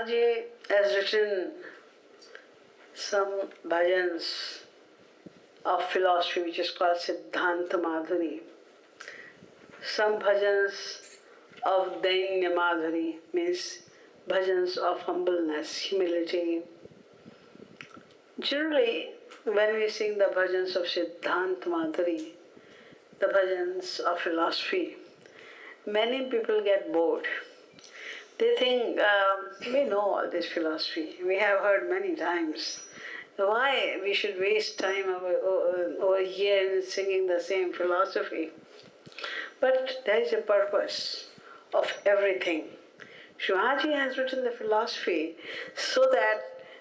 Maharaj Ji has written some bhajans of philosophy which is called Siddhant Madhuri. Some bhajans of Dainya Madhuri, means bhajans of humbleness, humility. Generally, when we sing the bhajans of Siddhant Madhuri, the bhajans of philosophy, many people get bored. They think, we know all this philosophy, we have heard many times. Why we should waste time over here in singing the same philosophy? But there is a purpose of everything. Shivaji has written the philosophy so that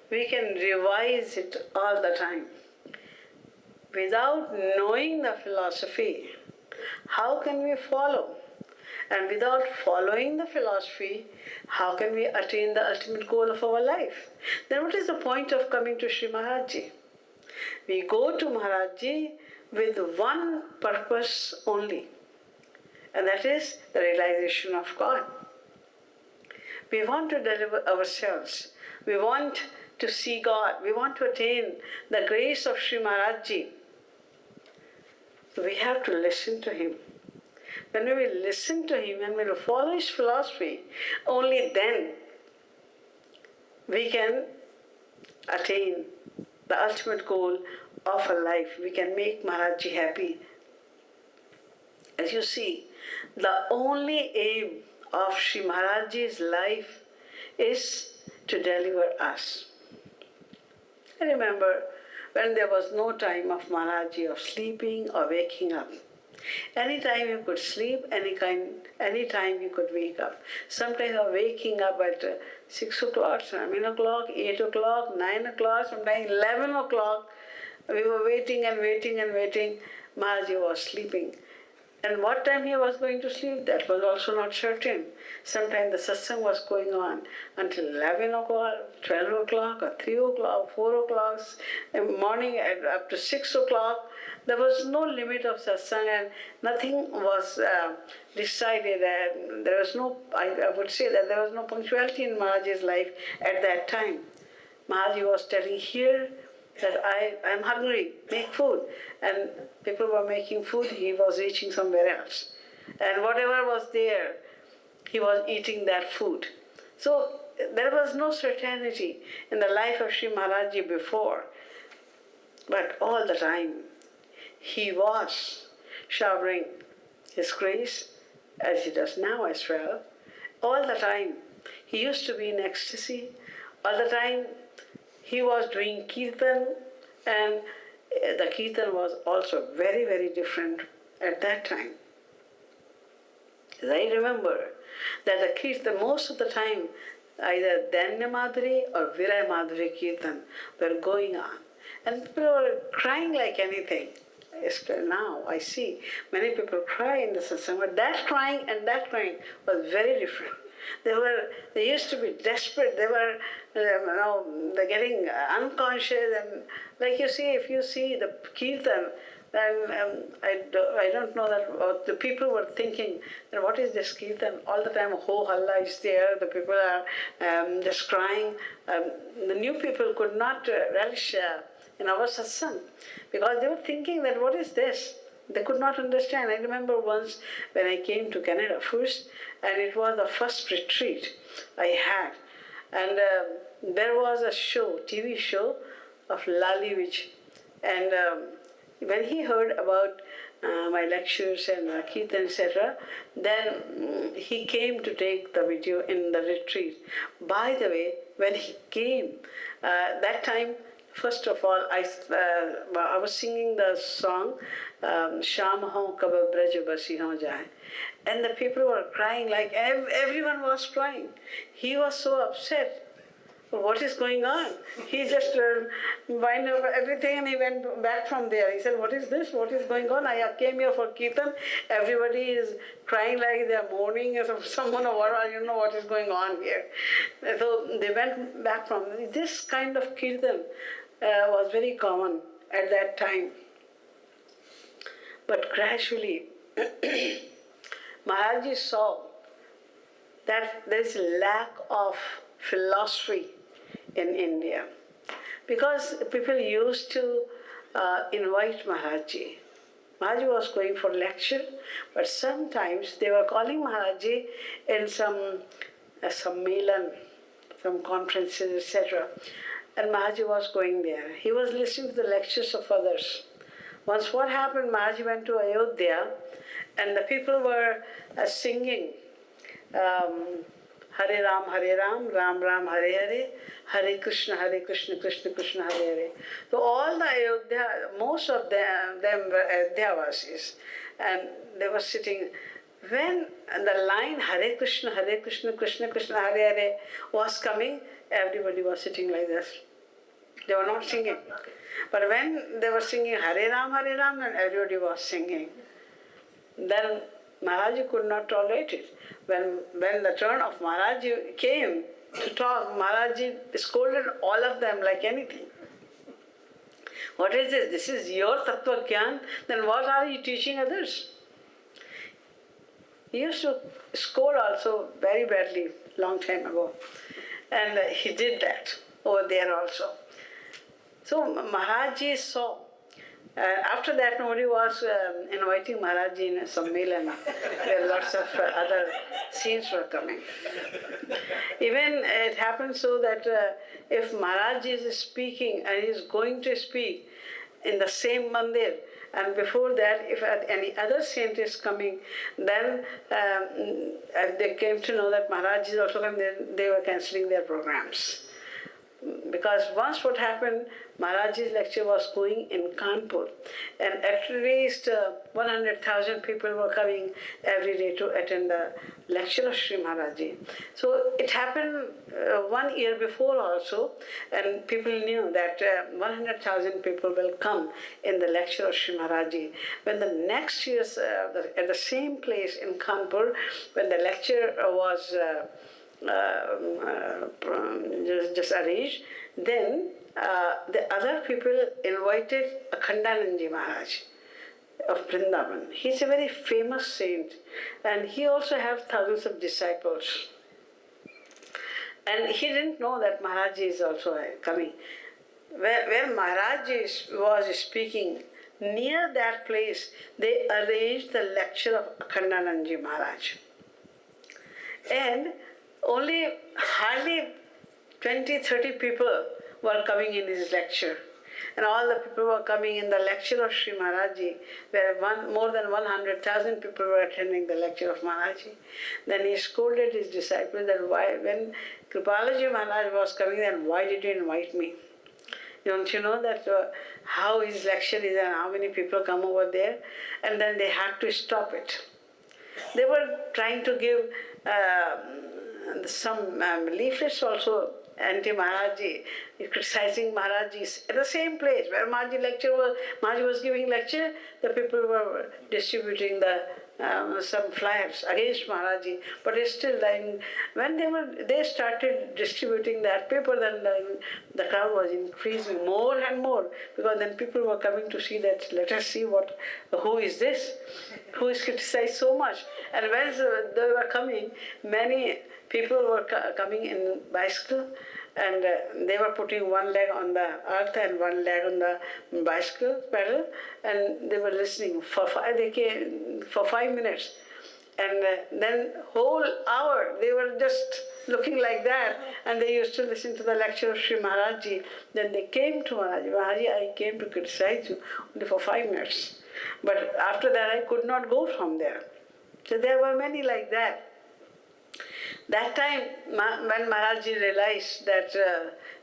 we can revise it all the time. Without knowing the philosophy, how can we follow? And without following the philosophy, how can we attain the ultimate goal of our life? Then what is the point of coming to Sri Maharaj Ji? We go to Maharaj Ji with one purpose only, and that is the realization of God. We want to deliver ourselves. We want to see God. We want to attain the grace of Sri Maharaj Ji. So we have to listen to Him. When we will listen to Him and we will follow His philosophy, only then we can attain the ultimate goal of our life. We can make Maharaj Ji happy. As you see, the only aim of Sri Maharaj Ji's life is to deliver us. I remember when there was no time of Maharaj Ji of sleeping or waking up. Any time you could sleep, any time you could wake up. Sometimes waking up at 6 o'clock, 7 o'clock, 8 o'clock, 9 o'clock, sometimes 11 o'clock. We were waiting and waiting and waiting. Maharaj Ji was sleeping. And what time he was going to sleep, that was also not certain. Sometimes the satsang was going on until 11 o'clock, 12 o'clock, or 3 o'clock, 4 o'clock, in the morning up to 6 o'clock. There was no limit of satsang and nothing was decided. And there was no, I would say that there was no punctuality in Maharaj's life at that time. Maharaj was telling here that I am hungry, make food. And people were making food, he was reaching somewhere else. And whatever was there, he was eating that food. So there was no certainty in the life of Sri Maharaj Ji before. But all the time, he was showering his grace, as he does now as well. All the time, he used to be in ecstasy. All the time, he was doing Kirtan, and the Kirtan was also very, very different at that time. As I remember that the Kirtan, most of the time, either Danya Madhuri or Viray Madhuri Kirtan were going on. And people were crying like anything. Now I see many people cry in the satsang, but that crying and that crying was very different. They used to be desperate. They were, they're getting unconscious, and like you see, if you see the Kirtan, then I don't know that what the people were thinking. That what is this Kirtan? All the time, ho halla is there. The people are just crying. The new people could not relish in our satsang because they were thinking that what is this? They could not understand. I remember once when I came to Canada first, and it was the first retreat I had. And there was a show, TV show of Lali Vij. And when he heard about my lectures and Kirtan, etc., then he came to take the video in the retreat. By the way, when he came, that time, first of all, I was singing the song, Sham ho kab braj basi ho jaye. And the people were crying, like everyone was crying. He was so upset. What is going on? He just wind up everything and he went back from there. He said, what is this? What is going on? I came here for Kirtan. Everybody is crying like they are mourning as someone or what, I don't know what is going on here. So they went back from this kind of Kirtan was very common at that time. But gradually, Maharaj Ji saw that there is a lack of philosophy in India. Because people used to invite Maharaj Ji. Maharaj Ji was going for lecture, but sometimes they were calling Maharaj Ji in some sammelan, some conferences, etc. And Maharaj Ji was going there. He was listening to the lectures of others. Once what happened, Maharaj Ji went to Ayodhya, and the people were singing Hare Ram, Ram Ram, Hare Hare, Hare Krishna, Krishna Krishna, Hare Hare. So all the Ayodhya, most of them were Ayodhyavasis, and they were sitting. When the line Hare Krishna, Krishna Krishna, Hare Hare was coming, everybody was sitting like this. They were not singing. But when they were singing Hare Ram, then everybody was singing. Then Maharaj Ji could not tolerate it. When the turn of Maharaj Ji came to talk, Maharaj Ji scolded all of them like anything. What is this? This is your Tattva Gyan? Then what are you teaching others? He used to scold also very badly long time ago. And he did that over there also. So Maharaj Ji saw. After that, nobody was inviting Maharaj Ji in a sammelan where lots of other scenes were coming. Even it happened so that if Maharaj Ji is speaking and he is going to speak in the same mandir, and before that, if any other saint is coming, then they came to know that Maharaj Ji is also coming, they were cancelling their programs. Because once what happened, Maharaj Ji's lecture was going in Kanpur, and at least 100,000 people were coming every day to attend the lecture of Sri Maharaj Ji. So it happened 1 year before also, and people knew that 100,000 people will come in the lecture of Sri Maharaj Ji. When the next year, at the same place in Kanpur, when the lecture was just arranged, then the other people invited Akhandanandji Maharaj of Vrindavan. He's a very famous saint, and he also has thousands of disciples. And he didn't know that Maharaj Ji is also coming. Where Maharaj Ji was speaking, near that place, they arranged the lecture of Akhandanandji Maharaj. And only hardly 20-30 people were coming in his lecture. And all the people were coming in the lecture of Sri Maharaj Ji, where more than 100,000 people were attending the lecture of Maharaj Ji. Then he scolded his disciples that why, when Kripalaji Maharaj was coming, then why did you invite me? Don't you know that how his lecture is and how many people come over there? And then they had to stop it. They were trying to give some leaflets also, anti-Maharaj Ji, criticizing Maharaj Ji. At the same place where Maharaj Ji was giving lecture, the people were distributing some flyers against Maharaj Ji. But still, when they started distributing that paper, then the crowd was increasing more and more, because then people were coming to see that, let us see who is this, who is criticized so much. And when they were coming, many people were coming in bicycle, and they were putting one leg on the earth and one leg on the bicycle pedal, and they were listening they came for 5 minutes, and then whole hour they were just looking like that, and they used to listen to the lecture of Sri Maharaj Ji. Then they came to Maharaj Ji. Maharaj Ji, I came to criticize you only for 5 minutes, but after that I could not go from there. So there were many like that. That time, when Maharaj Ji realized that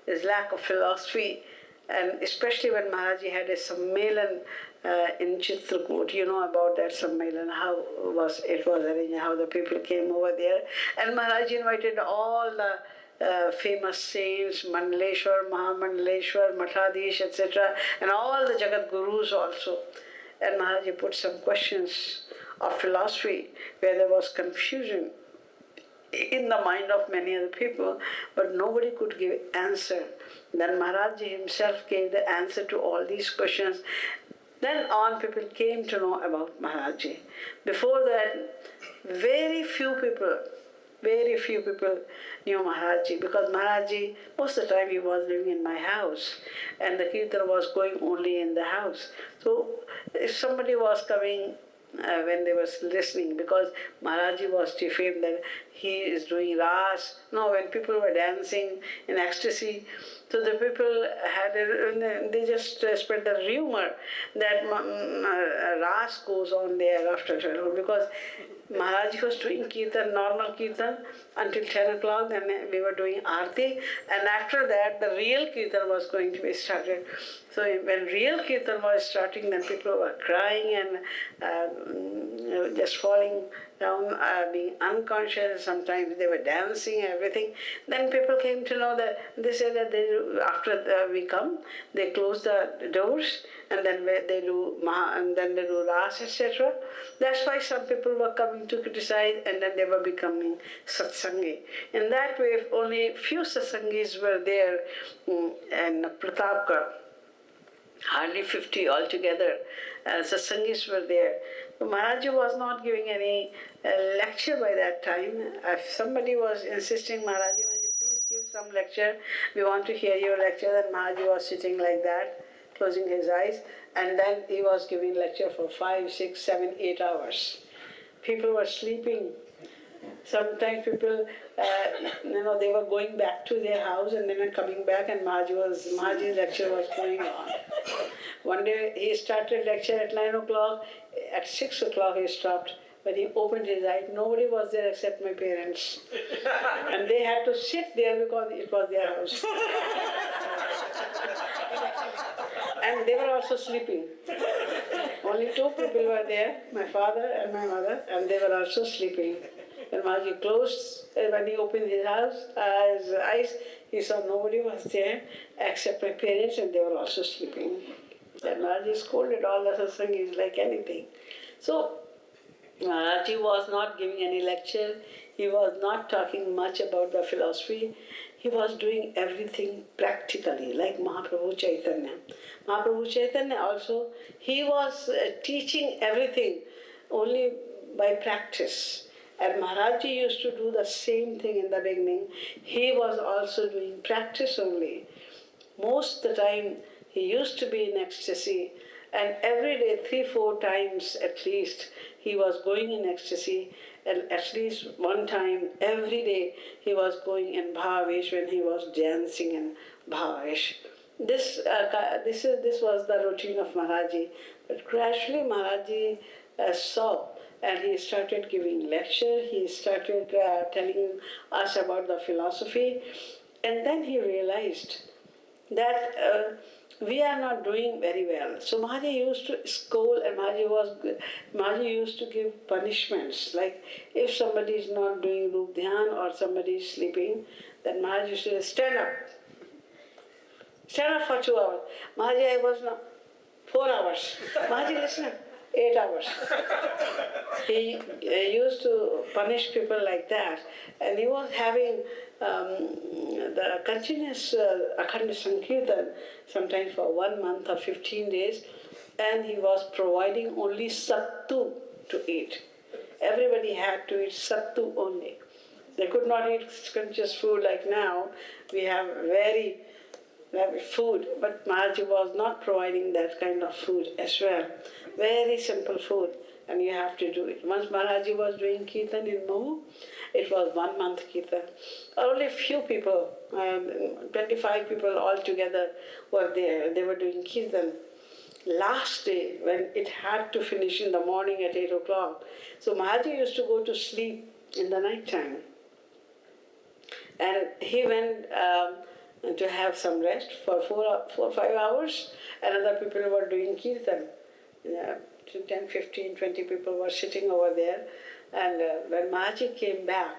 his lack of philosophy, and especially when Maharaj Ji had a sammelan in Chitrakoot, you know about that sammelan, how it was arranged, how the people came over there. And Maharaj Ji invited all the famous saints, Mandaleshwar, Mahamandaleshwar, Mathadish, etc., and all the Jagat Gurus also. And Maharaj Ji put some questions of philosophy where there was confusion in the mind of many other people, but nobody could give answer. Then Maharaj Ji himself gave the answer to all these questions. Then on people came to know about Maharaj Ji. Before that, very few people Very few people knew Maharaj Ji, because Maharaj Ji, most of the time he was living in my house, and the Kirtan was going only in the house. So if somebody was coming when they was listening, because Maharaj Ji was defamed that he is doing ras. No, when people were dancing in ecstasy, so the people they just spread the rumor that ras goes on there after 12, because Maharaj Ji was doing Kirtan, normal Kirtan, until 10 o'clock, then we were doing Aarti, and after that the real Kirtan was going to be started. So when real Kirtan was starting, then people were crying and just falling down, being unconscious. Sometimes they were dancing, everything. Then people came to know that they said that after we come, they close the doors, and then they do and then they do ras, etc. That's why some people were coming to criticize, and then they were becoming satsangi. In that way, only few satsangis were there in Pratapgarh. Hardly 50 altogether. Satsangis were there. So Maharaj Ji was not giving any lecture by that time. If somebody was insisting, Maharaj Ji, please give some lecture, we want to hear your lecture, then Maharaj Ji was sitting like that, closing his eyes, and then he was giving lecture for 5, 6, 7, 8 hours. People were sleeping. Sometimes people, they were going back to their house and then coming back, and Maharaj's lecture was going on. One day he started lecture at 9 o'clock. At 6 o'clock he stopped. When he opened his eyes, nobody was there except my parents. And they had to sit there because it was their house. And they were also sleeping. Only 2 people were there, my father and my mother, and they were also sleeping. When Maharaj closed, when he opened his eyes, he saw nobody was there except my parents, and they were also sleeping. Then Maharaj scolded all the satsangis like anything. So Maharaj was not giving any lecture. He was not talking much about the philosophy. He was doing everything practically, like Mahaprabhu Chaitanya. Mahaprabhu Chaitanya also, he was teaching everything only by practice. And Maharaj Ji used to do the same thing in the beginning. He was also doing practice only. Most of the time, he used to be in ecstasy, and every day, 3-4 times at least, he was going in ecstasy, and at least one time every day he was going in bhavesh when he was dancing in bhavesh. This was the routine of Maharaj Ji. But gradually Maharaj Ji saw, and he started giving lecture, he started telling us about the philosophy, and then he realized that we are not doing very well. So Maharaj Ji used to scold, and Maharaj Ji used to give punishments. Like if somebody is not doing Rup Dhyan or somebody is sleeping, then Maharaj Ji used to say, stand up. Stand up for 2 hours. Maharaj Ji, I was not 4 hours. Maharaj Ji, listen, 8 hours. He used to punish people like that, and he was having the continuous Akhanda Sankirtan, sometimes for 1 month or 15 days, and he was providing only sattu to eat. Everybody had to eat sattu only. They could not eat conscious food like now. We have very food, but Maharaj Ji was not providing that kind of food as well. Very simple food, and you have to do it. Once Maharaj Ji was doing Kirtan in Mahu, it was 1 month Kirtan. Only few people, 25 people altogether were there. They were doing Kirtan. Last day, when it had to finish in the morning at 8 o'clock, so Maharaj Ji used to go to sleep in the night time. And he went to have some rest for 4 or 5 hours, and other people were doing Kirtan. 10, 15, 20 people were sitting over there. And when Maharaj Ji came back,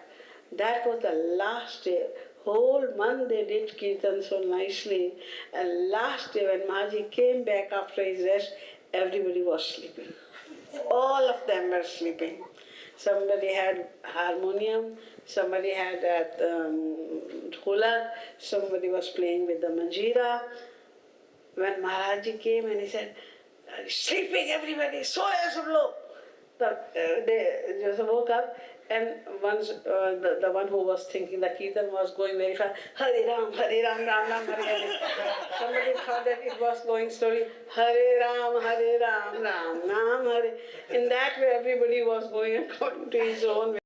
that was the last day. Whole month they did Kirtan so nicely. And last day when Maharaj Ji came back after his rest, everybody was sleeping. All of them were sleeping. Somebody had harmonium, somebody had dhulak, somebody was playing with the manjira. When Maharaj Ji came and he said, sleeping everybody, soya sab log. They just woke up And once the one who was thinking the Kirtan was going very fast, Hare Ram, Ram Ram, Hare Hare. Somebody thought that it was going slowly, Hare Ram, Ram Ram Hare. In that way everybody was going according to his own way.